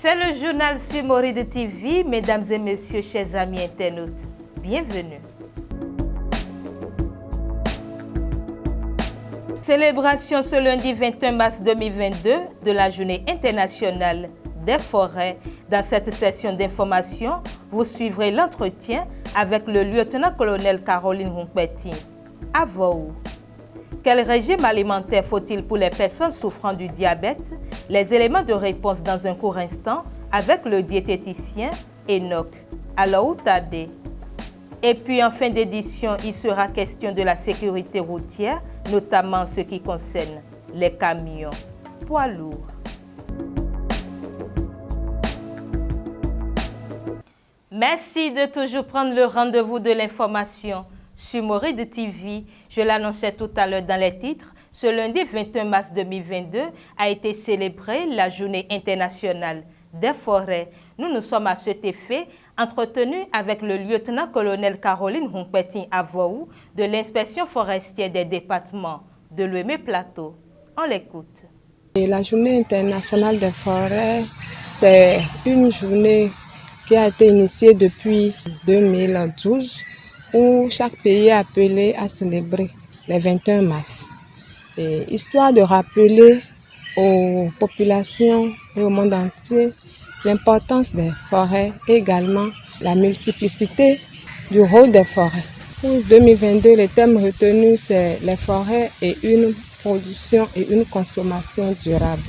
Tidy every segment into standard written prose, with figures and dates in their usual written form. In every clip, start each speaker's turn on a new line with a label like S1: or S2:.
S1: C'est le journal sur Moride TV, mesdames et messieurs, chers amis internautes. Bienvenue. Célébration ce lundi 21 mars 2022 de la Journée internationale des forêts. Dans cette session d'information, vous suivrez l'entretien avec le lieutenant-colonel Caroline Hunkpetin. À vous. Quel régime alimentaire faut-il pour les personnes souffrant du diabète? Les éléments de réponse dans un court instant avec le diététicien Enoch Alaoutade. Et puis en fin d'édition, il sera question de la sécurité routière, notamment en ce qui concerne les camions poids lourds. Merci de toujours prendre le rendez-vous de l'information sur Moride TV. Je l'annonçais tout à l'heure dans les titres. Ce lundi 21 mars 2022 a été célébrée la Journée internationale des forêts. Nous nous sommes à cet effet entretenus avec le lieutenant-colonel Caroline Hunkpetin Avoou de l'inspection forestière des départements de l'Ouémé-Plateau. On l'écoute.
S2: La Journée internationale des forêts, c'est une journée qui a été initiée depuis 2012 où chaque pays est appelé à célébrer le 21 mars. Et histoire de rappeler aux populations et au monde entier l'importance des forêts et également la multiplicité du rôle des forêts. Pour 2022, le thème retenu, c'est les forêts et une production et une consommation durable.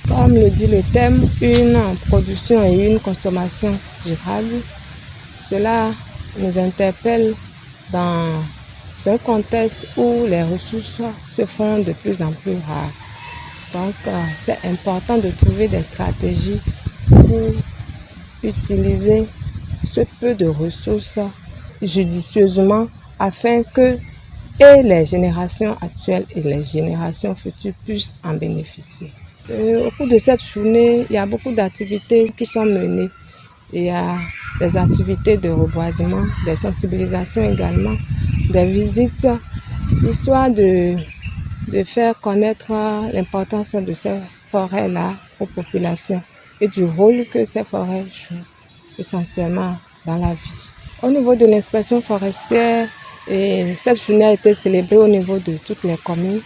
S2: Comme le dit le thème, une production et une consommation durable, cela nous interpelle dans un contexte où les ressources se font de plus en plus rares. Donc, c'est important de trouver des stratégies pour utiliser ce peu de ressources judicieusement afin que et les générations actuelles et les générations futures puissent en bénéficier. Au cours de cette journée, il y a beaucoup d'activités qui sont menées. Il y a des activités de reboisement, des sensibilisations également, des visites, histoire de faire connaître l'importance de ces forêts-là aux populations et du rôle que ces forêts jouent essentiellement dans la vie. Au niveau de l'inspection forestière, cette journée a été célébrée au niveau de toutes les communes.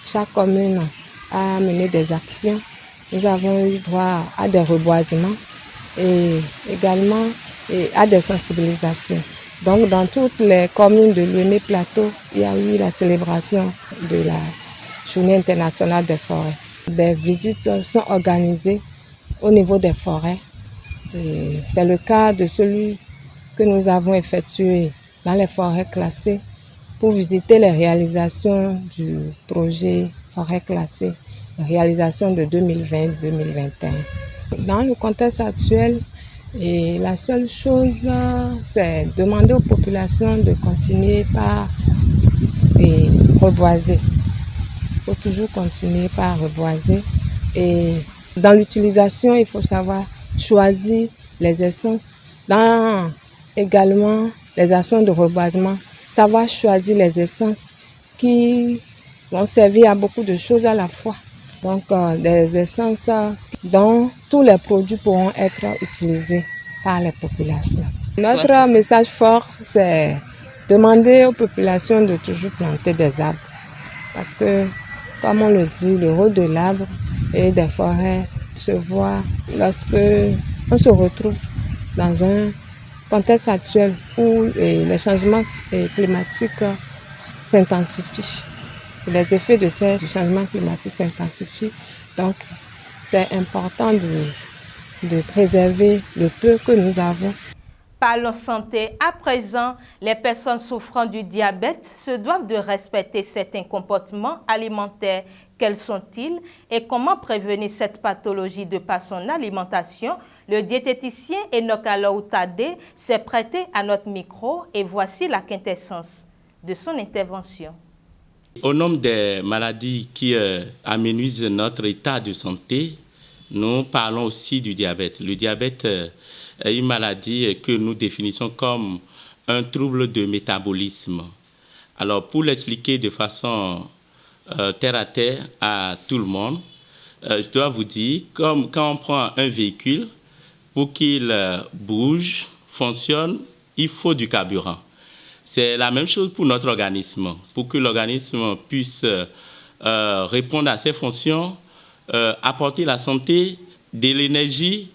S2: Chaque commune a mené des actions. Nous avons eu droit à des reboisements et également à des sensibilisations. Donc, dans toutes les communes de l'Ouémé-Plateau, il y a eu la célébration de la Journée internationale des forêts. Des visites sont organisées au niveau des forêts. C'est le cas de celui que nous avons effectué dans les forêts classées pour visiter les réalisations du projet forêt classée, réalisation de 2020-2021. Dans le contexte actuel, la seule chose, c'est demander aux populations de continuer par reboiser. Il faut toujours continuer par reboiser. Et dans l'utilisation, il faut savoir choisir les essences. Dans également les actions de reboisement, savoir choisir les essences qui vont servir à beaucoup de choses à la fois. Donc, des essences dont tous les produits pourront être utilisés par les populations. Notre message fort, c'est demander aux populations de toujours planter des arbres. Parce que, comme on le dit, le rôle de l'arbre et des forêts se voit lorsque on se retrouve dans un contexte actuel où les changements climatiques s'intensifient. Les effets de ces changements climatiques s'intensifient. Donc, c'est important de préserver le peu que nous avons.
S1: Parlons santé. À présent, les personnes souffrant du diabète se doivent de respecter certains comportements alimentaires. Quels sont-ils et comment prévenir cette pathologie de par son alimentation? Le diététicien Enoch Alaoutade s'est prêté à notre micro et voici la quintessence de son intervention.
S3: Au nom des maladies qui amenuisent notre état de santé, nous parlons aussi du diabète. Le diabète est une maladie que nous définissons comme un trouble de métabolisme. Alors, pour l'expliquer de façon terre à terre à tout le monde, je dois vous dire, comme quand on prend un véhicule, pour qu'il bouge, fonctionne, il faut du carburant. C'est la même chose pour notre organisme. Pour que l'organisme puisse répondre à ses fonctions, apporter la santé, de l'énergie,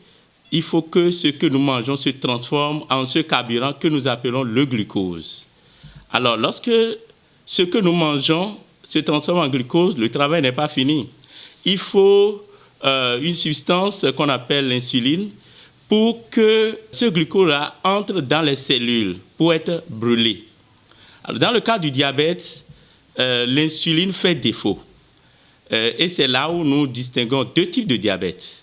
S3: il faut que ce que nous mangeons se transforme en ce carburant que nous appelons le glucose. Alors, lorsque ce que nous mangeons se transforme en glucose, le travail n'est pas fini. Il faut une substance qu'on appelle l'insuline pour que ce glucose-là entre dans les cellules pour être brûlé. Alors, dans le cas du diabète, l'insuline fait défaut. Et c'est là où nous distinguons deux types de diabète.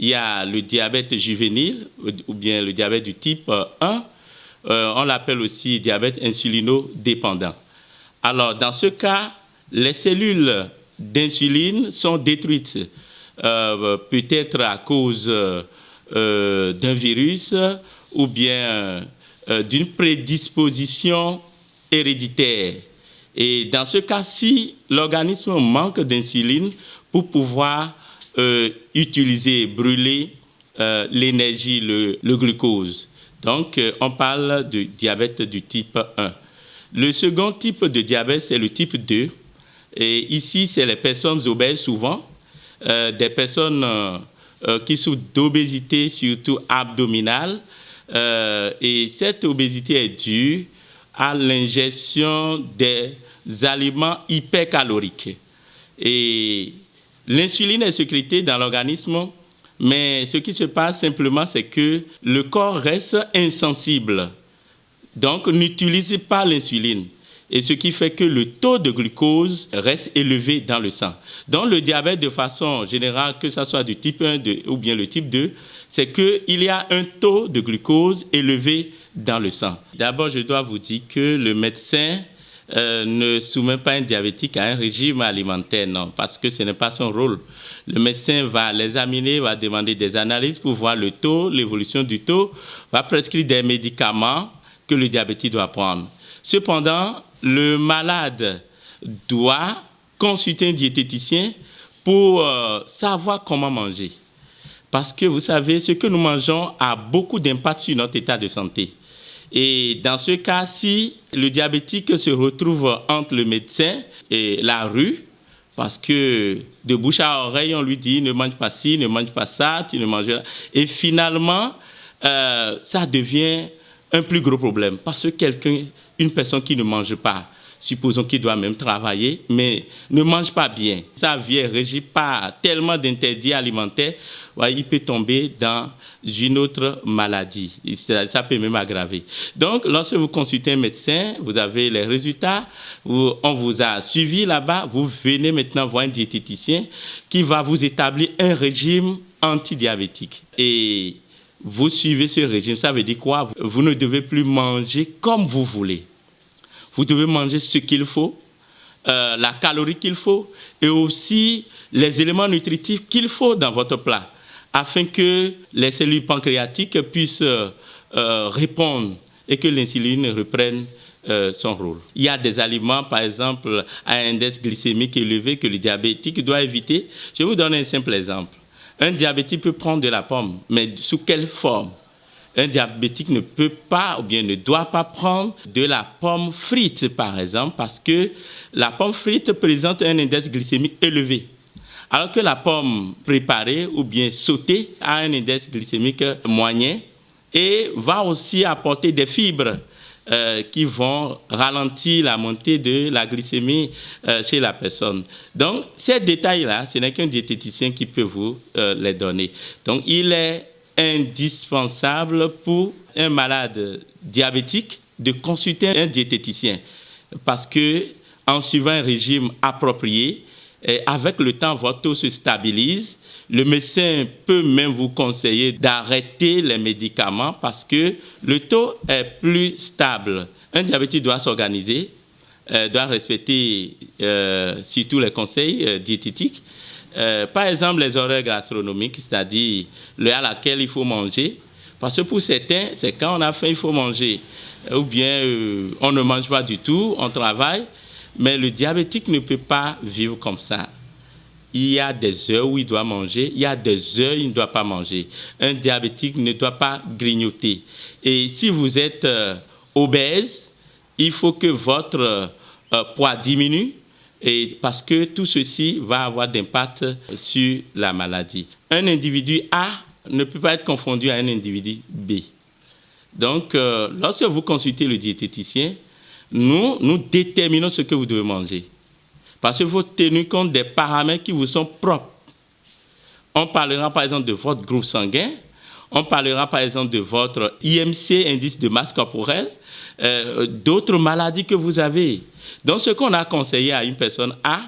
S3: Il y a le diabète juvénile ou bien le diabète du type 1. On l'appelle aussi diabète insulino-dépendant. Alors, dans ce cas, les cellules d'insuline sont détruites, peut-être à cause d'un virus ou bien d'une prédisposition héréditaire. Et dans ce cas-ci, l'organisme manque d'insuline pour pouvoir utiliser, brûler l'énergie, le glucose. Donc, on parle de diabète du type 1. Le second type de diabète, c'est le type 2. Et ici, c'est les personnes obèses souvent, des personnes qui souffrent d'obésité, surtout abdominale. Et cette obésité est due à l'ingestion des aliments hypercaloriques. Et l'insuline est sécrétée dans l'organisme, mais ce qui se passe simplement, c'est que le corps reste insensible. Donc, n'utilise pas l'insuline. Et ce qui fait que le taux de glucose reste élevé dans le sang. Donc, le diabète, de façon générale, que ce soit du type 1 ou bien le type 2, c'est qu'il y a un taux de glucose élevé dans le sang. D'abord, je dois vous dire que le médecin ne soumet pas un diabétique à un régime alimentaire, non, parce que ce n'est pas son rôle. Le médecin va l'examiner, va demander des analyses pour voir le taux, l'évolution du taux, va prescrire des médicaments que le diabétique doit prendre. Cependant, le malade doit consulter un diététicien pour savoir comment manger. Parce que vous savez, ce que nous mangeons a beaucoup d'impact sur notre état de santé. Et dans ce cas, si le diabétique se retrouve entre le médecin et la rue, parce que de bouche à oreille, on lui dit ne mange pas ci, ne mange pas ça, tu ne manges pas. Et finalement, ça devient un plus gros problème. Parce que une personne qui ne mange pas, supposons qu'il doit même travailler, mais ne mange pas bien, sa vie est régie par tellement d'interdits alimentaires, il peut tomber dans une autre maladie. Ça peut même aggraver. Donc, lorsque vous consultez un médecin, vous avez les résultats, on vous a suivi là-bas, vous venez maintenant voir un diététicien qui va vous établir un régime antidiabétique. Et vous suivez ce régime, ça veut dire quoi? Vous ne devez plus manger comme vous voulez. Vous devez manger ce qu'il faut, la calorie qu'il faut et aussi les éléments nutritifs qu'il faut dans votre plat afin que les cellules pancréatiques puissent répondre et que l'insuline reprenne son rôle. Il y a des aliments, par exemple, à index glycémique élevé que le diabétique doit éviter. Je vais vous donner un simple exemple. Un diabétique peut prendre de la pomme, mais sous quelle forme? Un diabétique ne peut pas ou bien ne doit pas prendre de la pomme frite, par exemple, parce que la pomme frite présente un index glycémique élevé. Alors que la pomme préparée ou bien sautée a un index glycémique moyen et va aussi apporter des fibres qui vont ralentir la montée de la glycémie chez la personne. Donc, ces détails-là, ce n'est qu'un diététicien qui peut vous les donner. Donc, il est indispensable pour un malade diabétique de consulter un diététicien parce que en suivant un régime approprié, avec le temps, votre taux se stabilise. Le médecin peut même vous conseiller d'arrêter les médicaments parce que le taux est plus stable. Un diabétique doit s'organiser, doit respecter surtout les conseils diététiques. Par exemple, les horaires gastronomiques, c'est-à-dire l'heure à laquelle il faut manger. Parce que pour certains, c'est quand on a faim, il faut manger. Ou bien on ne mange pas du tout, on travaille. Mais le diabétique ne peut pas vivre comme ça. il y a des heures où il doit manger, il y a des heures où il ne doit pas manger. Un diabétique ne doit pas grignoter. Et si vous êtes obèse, il faut que votre poids diminue, et parce que tout ceci va avoir d'impact sur la maladie. Un individu A ne peut pas être confondu à un individu B. Donc, lorsque vous consultez le diététicien, nous déterminons ce que vous devez manger. Parce qu'il faut tenir compte des paramètres qui vous sont propres. On parlera par exemple de votre groupe sanguin, on parlera par exemple de votre IMC, indice de masse corporelle, d'autres maladies que vous avez. Donc ce qu'on a conseillé à une personne A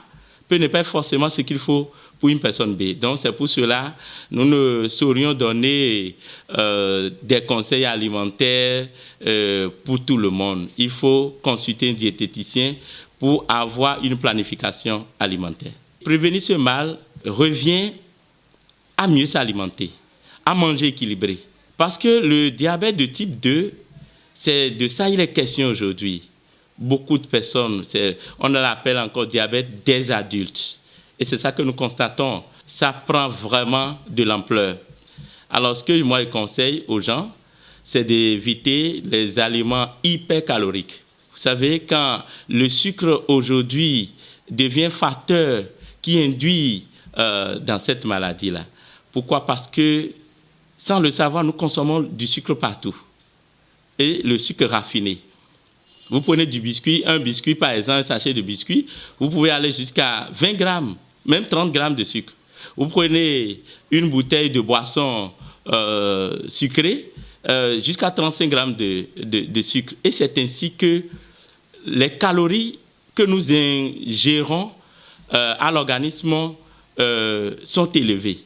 S3: peut ne pas être forcément ce qu'il faut pour une personne B. Donc c'est pour cela que nous ne saurions donner des conseils alimentaires pour tout le monde. Il faut consulter un diététicien pour avoir une planification alimentaire. Prévenir ce mal revient à mieux s'alimenter, à manger équilibré. Parce que le diabète de type 2, c'est de ça il est question aujourd'hui. Beaucoup de personnes, on l'appelle encore diabète des adultes. Et c'est ça que nous constatons. Ça prend vraiment de l'ampleur. Alors ce que moi je conseille aux gens, c'est d'éviter les aliments hypercaloriques. Vous savez, quand le sucre aujourd'hui devient facteur qui induit dans cette maladie-là. Pourquoi? Parce que sans le savoir, nous consommons du sucre partout. Et le sucre raffiné. Vous prenez du biscuit, un biscuit par exemple, un sachet de biscuit, vous pouvez aller jusqu'à 20 grammes, même 30 grammes de sucre. Vous prenez une bouteille de boisson sucrée, jusqu'à 35 grammes de sucre. Et c'est ainsi que les calories que nous ingérons à l'organisme sont élevées.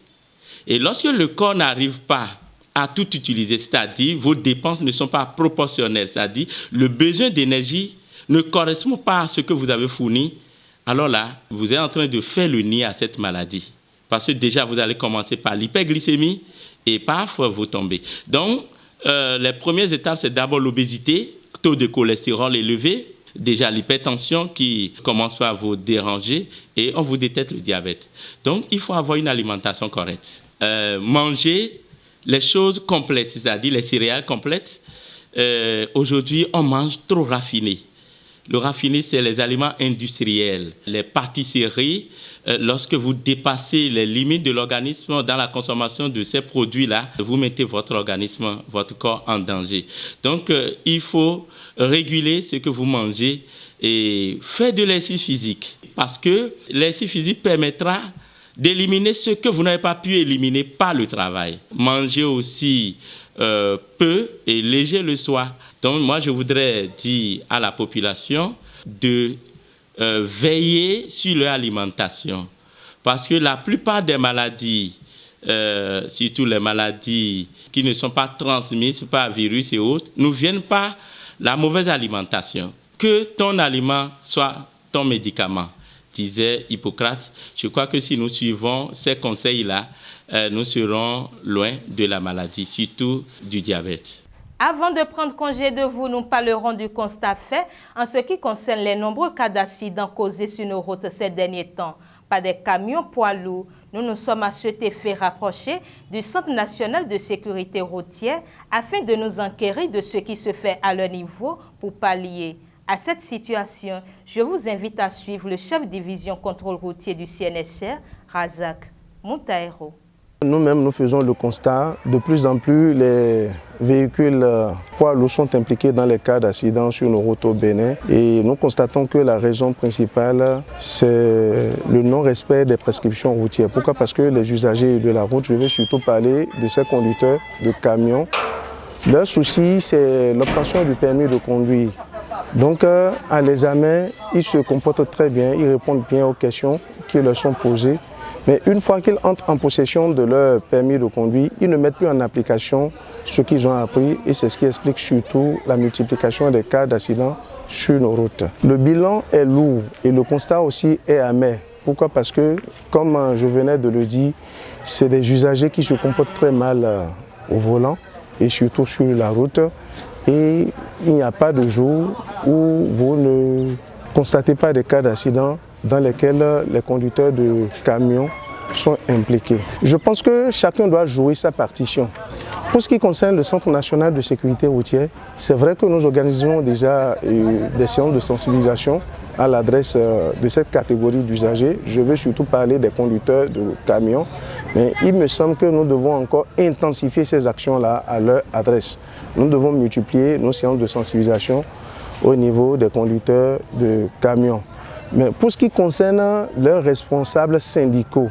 S3: Et lorsque le corps n'arrive pas à tout utiliser, c'est-à-dire vos dépenses ne sont pas proportionnelles, c'est-à-dire le besoin d'énergie ne correspond pas à ce que vous avez fourni, alors là, vous êtes en train de faire le nid à cette maladie. Parce que déjà, vous allez commencer par l'hyperglycémie et parfois vous tombez. Donc, les premières étapes, c'est d'abord l'obésité, taux de cholestérol élevé, déjà l'hypertension qui commence par vous déranger et on vous détecte le diabète. Donc, il faut avoir une alimentation correcte. Manger les choses complètes, c'est-à-dire les céréales complètes. Aujourd'hui, on mange trop raffiné. Le raffiné, c'est les aliments industriels, les pâtisseries. Lorsque vous dépassez les limites de l'organisme dans la consommation de ces produits-là, vous mettez votre organisme, votre corps en danger. Donc, il faut réguler ce que vous mangez et faire de l'exercice physique. Parce que l'exercice physique permettra d'éliminer ce que vous n'avez pas pu éliminer par le travail. Manger aussi peu et léger le soir. Donc moi, je voudrais dire à la population de veiller sur leur alimentation. Parce que la plupart des maladies, surtout les maladies qui ne sont pas transmises par virus et autres, ne viennent par la mauvaise alimentation. Que ton aliment soit ton médicament, disait Hippocrate. Je crois que si nous suivons ces conseils-là, nous serons loin de la maladie, surtout du diabète.
S1: Avant de prendre congé de vous, nous parlerons du constat fait en ce qui concerne les nombreux cas d'accidents causés sur nos routes ces derniers temps par des camions poids lourds. Nous nous sommes à cet effet rapprochés du Centre national de sécurité routière afin de nous enquérir de ce qui se fait à leur niveau pour pallier à cette situation. Je vous invite à suivre le chef division contrôle routier du CNSR, Razak Moutaero.
S4: Nous-mêmes, nous faisons le constat, de plus en plus, les véhicules poids lourds sont impliqués dans les cas d'accidents sur nos routes au Bénin. Et nous constatons que la raison principale, c'est le non-respect des prescriptions routières. Pourquoi? Parce que les usagers de la route, je vais surtout parler de ces conducteurs de camions, leur souci, c'est l'obtention du permis de conduire. Donc, à l'examen, ils se comportent très bien, ils répondent bien aux questions qui leur sont posées. Mais une fois qu'ils entrent en possession de leur permis de conduire, ils ne mettent plus en application ce qu'ils ont appris et c'est ce qui explique surtout la multiplication des cas d'accidents sur nos routes. Le bilan est lourd et le constat aussi est amer. Pourquoi? Parce que, comme je venais de le dire, c'est des usagers qui se comportent très mal au volant et surtout sur la route. Et il n'y a pas de jour où vous ne constatez pas des cas d'accident dans lesquels les conducteurs de camions sont impliqués. Je pense que chacun doit jouer sa partition. Pour ce qui concerne le Centre national de sécurité routière, c'est vrai que nous organisons déjà des séances de sensibilisation à l'adresse de cette catégorie d'usagers. Je veux surtout parler des conducteurs de camions, mais il me semble que nous devons encore intensifier ces actions-là à leur adresse. Nous devons multiplier nos séances de sensibilisation au niveau des conducteurs de camions. Mais pour ce qui concerne leurs responsables syndicaux,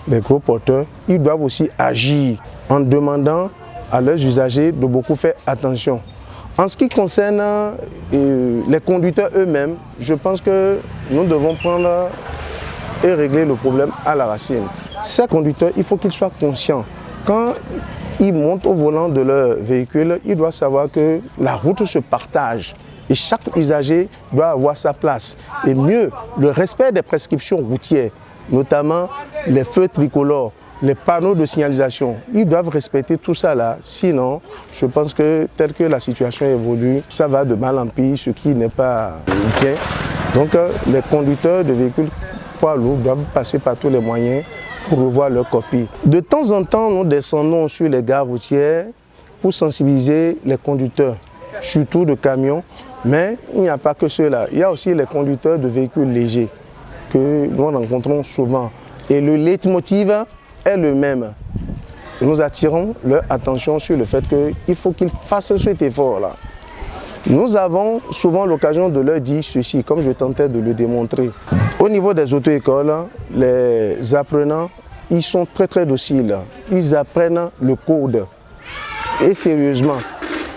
S4: les gros porteurs, ils doivent aussi agir en demandant à leurs usagers de beaucoup faire attention. En ce qui concerne les conducteurs eux-mêmes, je pense que nous devons prendre et régler le problème à la racine. Ces conducteurs, il faut qu'ils soient conscients. Quand ils montent au volant de leur véhicule, ils doivent savoir que la route se partage. Et chaque usager doit avoir sa place. Et mieux, le respect des prescriptions routières, notamment les feux tricolores, les panneaux de signalisation, ils doivent respecter tout ça là. Sinon, je pense que tel que la situation évolue, ça va de mal en pire, ce qui n'est pas bien. Donc les conducteurs de véhicules poids lourds doivent passer par tous les moyens pour revoir leur copie. De temps en temps, nous descendons sur les gares routières pour sensibiliser les conducteurs, surtout de camions. Mais il n'y a pas que ceux-là. Il y a aussi les conducteurs de véhicules légers que nous rencontrons souvent. Et le leitmotiv est le même. Nous attirons leur attention sur le fait qu'il faut qu'ils fassent cet effort-là. Nous avons souvent l'occasion de leur dire ceci, comme je tentais de le démontrer. Au niveau des auto-écoles, les apprenants, ils sont très dociles. Ils apprennent le code. Et sérieusement.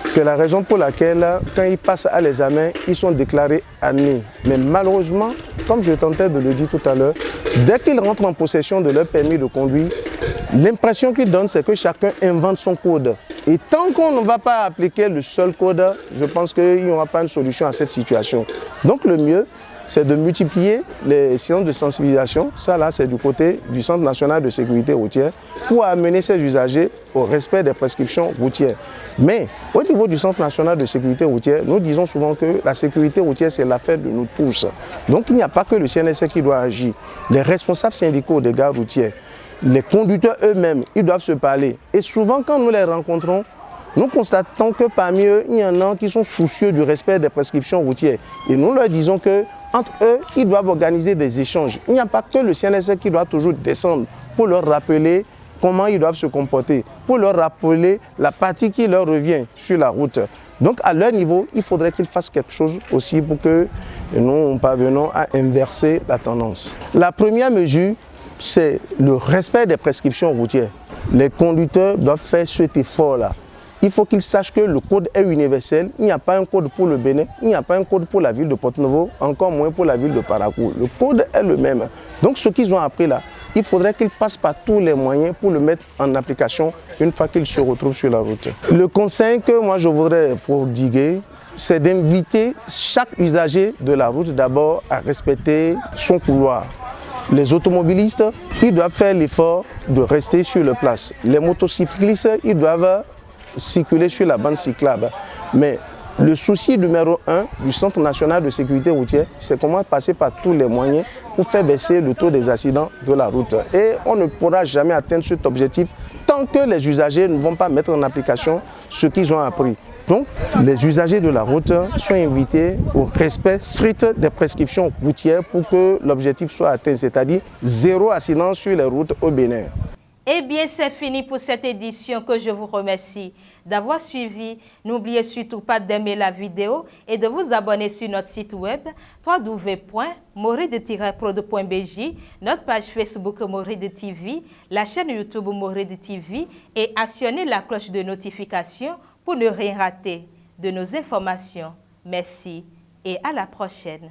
S4: C'est la raison pour laquelle, quand ils passent à l'examen, ils sont déclarés admis. Mais malheureusement, comme je tentais de le dire tout à l'heure, dès qu'ils rentrent en possession de leur permis de conduire, l'impression qu'ils donnent, c'est que chacun invente son code. Et tant qu'on ne va pas appliquer le seul code, je pense qu'il n'y aura pas une solution à cette situation. Donc le mieux, c'est de multiplier les séances de sensibilisation. Ça là, c'est du côté du Centre national de sécurité routière pour amener ces usagers au respect des prescriptions routières. Mais au niveau du Centre national de sécurité routière, nous disons souvent que la sécurité routière, c'est l'affaire de nous tous. Donc il n'y a pas que le CNSC qui doit agir. Les responsables syndicaux des gares routières, les conducteurs eux-mêmes, ils doivent se parler. Et souvent, quand nous les rencontrons, nous constatons que parmi eux, il y en a qui sont soucieux du respect des prescriptions routières. Et nous leur disons que entre eux, ils doivent organiser des échanges. Il n'y a pas que le CNSC qui doit toujours descendre pour leur rappeler comment ils doivent se comporter, pour leur rappeler la partie qui leur revient sur la route. Donc à leur niveau, il faudrait qu'ils fassent quelque chose aussi pour que nous parvenons à inverser la tendance. La première mesure, c'est le respect des prescriptions routières. Les conducteurs doivent faire cet effort-là. Il faut qu'ils sachent que le code est universel. Il n'y a pas un code pour le Bénin, il n'y a pas un code pour la ville de Porto-Novo, encore moins pour la ville de Parakou. Le code est le même. Donc ce qu'ils ont appris là, il faudrait qu'ils passent par tous les moyens pour le mettre en application une fois qu'ils se retrouvent sur la route. Le conseil que moi je voudrais prodiguer, c'est d'inviter chaque usager de la route d'abord à respecter son couloir. Les automobilistes, ils doivent faire l'effort de rester sur leur place. Les motocyclistes, ils doivent circuler sur la bande cyclable. Mais le souci numéro 1 du Centre national de sécurité routière, c'est comment passer par tous les moyens pour faire baisser le taux des accidents de la route. Et on ne pourra jamais atteindre cet objectif tant que les usagers ne vont pas mettre en application ce qu'ils ont appris. Donc, les usagers de la route sont invités au respect strict des prescriptions routières pour que l'objectif soit atteint, c'est-à-dire 0 accident sur les routes au Bénin.
S1: Eh bien, c'est fini pour cette édition que je vous remercie d'avoir suivi. N'oubliez surtout pas d'aimer la vidéo et de vous abonner sur notre site web www.moride-prod.bj, notre page Facebook Moride TV, la chaîne YouTube Moride TV et actionnez la cloche de notification pour ne rien rater de nos informations. Merci et à la prochaine.